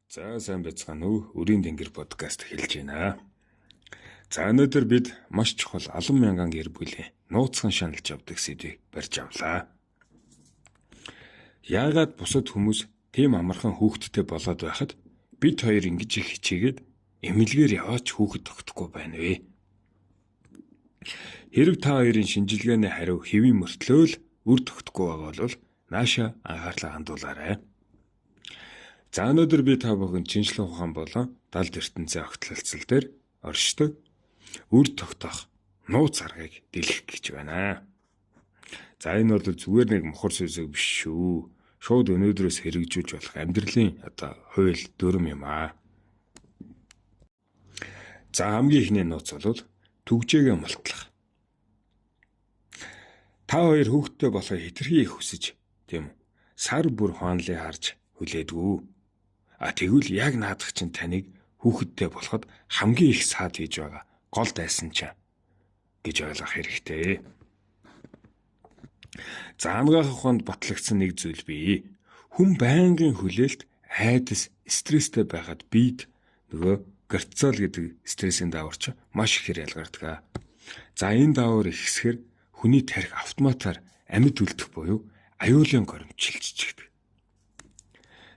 За сайн байцгаана уу? Өрийн тэнгэр подкаст хэлж байна. За өнөөдөр бид маш чухал олон мянган гэр бүлийн нууцхан шаналж явдаг сэдвийг барьж авлаа. Яагаад бусад хүмүүс тийм амархан хүүхэдтэй болоод байхад бид хоёр ингэж их хичээгээд эмнэлгээр яваач хүүхэд тогтохгүй байна вэ? Хэрэг та хоёрын шинжилгээний хариу хэвийн мөртлөө л үр тогтохгүй байгаа бол нааша анхаарлаа хандуулаарай. За өнөөдөр би та бүхэн шинжилгээ ухаан болон далд ертөнцийн огтлолцол дээр оршдог үр тогтоох нууц аргыг дэлгэх гэж байна. За энэ бол зүгээр нэг мухар сүсэг биш шүү. Шууд өнөөдрөөс хэрэгжүүлж болох амьдралын хууль дүрм юм аа. За хамгийн ихний нууц бол түгжээгээ мултлах. Та хоёр хүүхэдтэй болохыг хэтэрхий их хүсэж, тийм үү? Сар бүр хоанлыг харж хүлээдгүү. Тэгвэл яг наадах чинь таныг хүүхэдтэй болоход хамгийн их саад хийж байгаа гол дайсан ч гэж ойлгох хэрэгтэй. За ангаах ухаанд батлагдсан нэг зүйл бий. Хүн байнгын хүлээлт, айдас, стресстэй байхад бид нөгөө кортизол гэдэг стрессийн даавар маш ихээр ялгардаг. За энэ даавар ихсэхээр хүний тархи автоматар амьд үлдэх буюу аюулын горимд шилжчихдэг.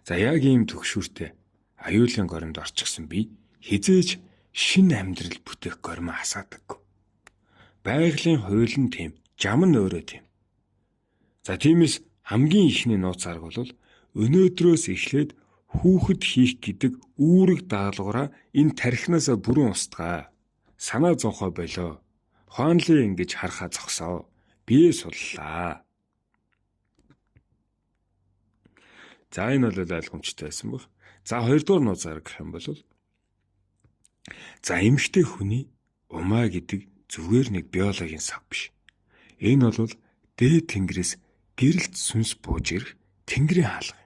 За яг ийм төгшүүртэй аюулын горимд орчихсон би хизээж шинэ амьдрал бүтээх горимоо хасаадаггүй. Байгалийн хууль нь тийм, жам нь өөрөө тийм. За тиймээс хамгийн ихний нууц арга бол өнөөдрөөс эхлээд хүүхэд хийх гэдэг үүрэг даалгавраа энэ тархинаас бүрэн устгаа. Санаа зовхой болоо. Хоанлын ингэж харахаа зогсоо. Бие суллаа. За энэ бол ойлгомжтой байсан баг. За хоёрдугаар нууц арга гэх юм бол эмэгтэй хүний умаа гэдэг зүгээр нэг биологийн сав биш. Энэ бол дээд тэнгэрээс гэрэлт сүнс бууж ирэх тэнгэрийн хаалга.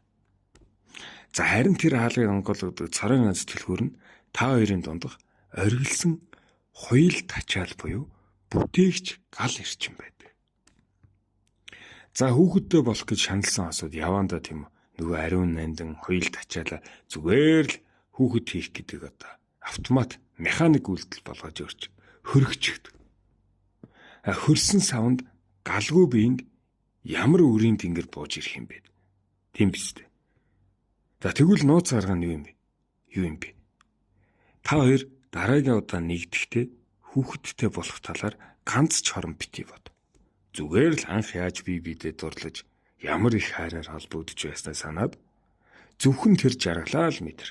За харин тэр хаалгыг онгойлгодог цорын ганц түлхүүр нь та хоёрын дундах оргилсан хуйл тачаал буюу бүтээгч гал эрчим байдаг. За хүүхэдтэй болох гэж шаналсан асууд явандаа тийм үү? Нөгөө ариун нандин хуйл тачаалаа зүгээр л хүүхэд хийх гэдэг автомат механик үйлдэл болгож өрч хөргөчдөг. Хөрсөн савнд галгүй биеинд ямар үрийн тэнгэр бууж ирэх юм бэ? Тийм биз дээ. За тэгвэл нууц арга нь юу юм бэ? Та хоёр дараагийн удаа нэгдэхдээ хүүхэдтэй болох талаар ганц ч хорон битгий бод. Зүгээр л анх яаж бие биедээ дурлаж ямар их хайраар холбогдож байснаа санаад зөвхөн тэр жаргалаа л мэдэр.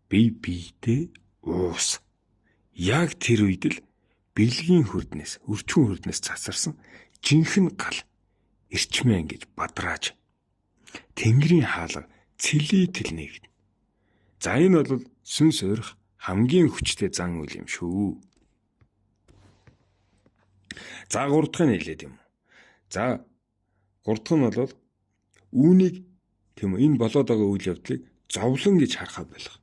Бие биедээ уус. Яг тэр үед л бэлгийн хүрднээс, өрчмөн хүрднээс цацарсан жинхэнэ гал эрчмээ ингэж бадрааж тэнгэрийн хаалга цэлийтэл нэгдэнэ. За энэ бол сүнс өрх хамгийн хүчтэй зан үйл юм шүү. За 3 дахь нь хэлээд юм. За 3 дахь нь бол үүнийг тийм энэ болоод байгаа үйл явдлыг зовлон гэж харахаа болох.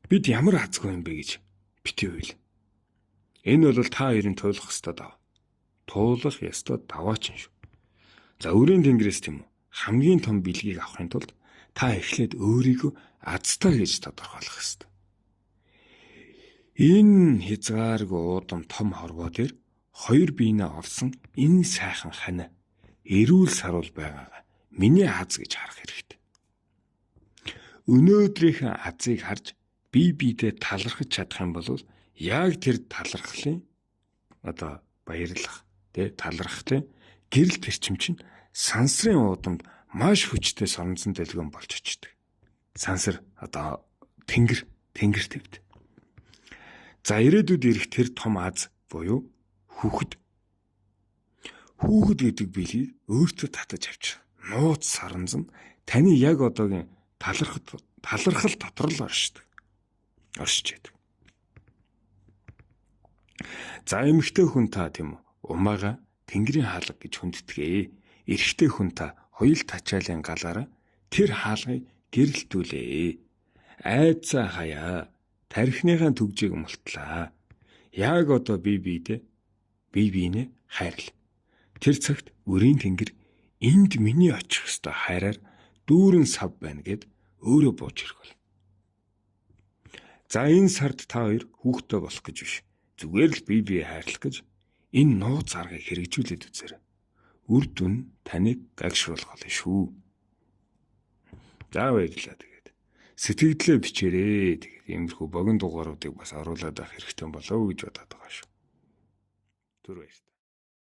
Бид ямар азгүй юм бэ гэж битгий үйл. Энэ бол та хоёрын туулах ёстой дав. Туулах ёстой даваач шүү. За өрийн тэнгэрээс тийм үү хамгийн том бэлгийг авахын тулд та эхлээд өөрийгөө азтай гэж тодорхойлох ёстой. Энэ хязгааргүй уудам том хорвоо дээр хоёр биенээ овсон энэ сайхан хань эрүүл саруул байгаагаа миний аз гэж харах хэрэгтэй. Өнөөдрийнхээ азыг харж бие биедээ талархаж чадах юм бол яг тэр талархлын баярлах талархтай гэрэл төрчим чинь сансрын уудамд маш хүчтэй соронзон дэлгэн болж очдөг. Сансар тэнгэр твд. За ирээдүйд ирэх тэр том аз буюу хүүхэд гэдэг биелийг өөртөө татаж авчих. Нууц саранзан таны яг одоогийн талархал дотор л оршиж яадаг. За эмэгтэй хүн та тийм үү умаага тэнгэрийн хаалга гэж хүндэтгээ. Эрэгтэй хүн та хоёул тачаалын галаараа тэр хаалгыг гэрэлтүүлээ. Айдсаа хаяа тархиныхаа түгжийг мултлаа. Яг одоо бие биенээ хайрл. Тэр цагт өрийн тэнгэр энд миний очих ёстой хайраар дүүрэн сав байна гэд өөрөө бууж ирэх бол. За энэ сард та хоёр хүүхдтэй болох гэж биш. Зүгээр л бие бие хайрлах гэж энэ нууц аргыг хэрэгжүүлээд үзээрэй. Үр дүн таныг гагшруулах болно шүү. За баярлалаа тэгээд. Сэтгэлдээ бичээрэй. Тэгээд иймэрхүү богино дугааруудыг бас оруулаад авах хэрэгтэй болов уу гэж бодоод байгаа шүү. Түр баяр.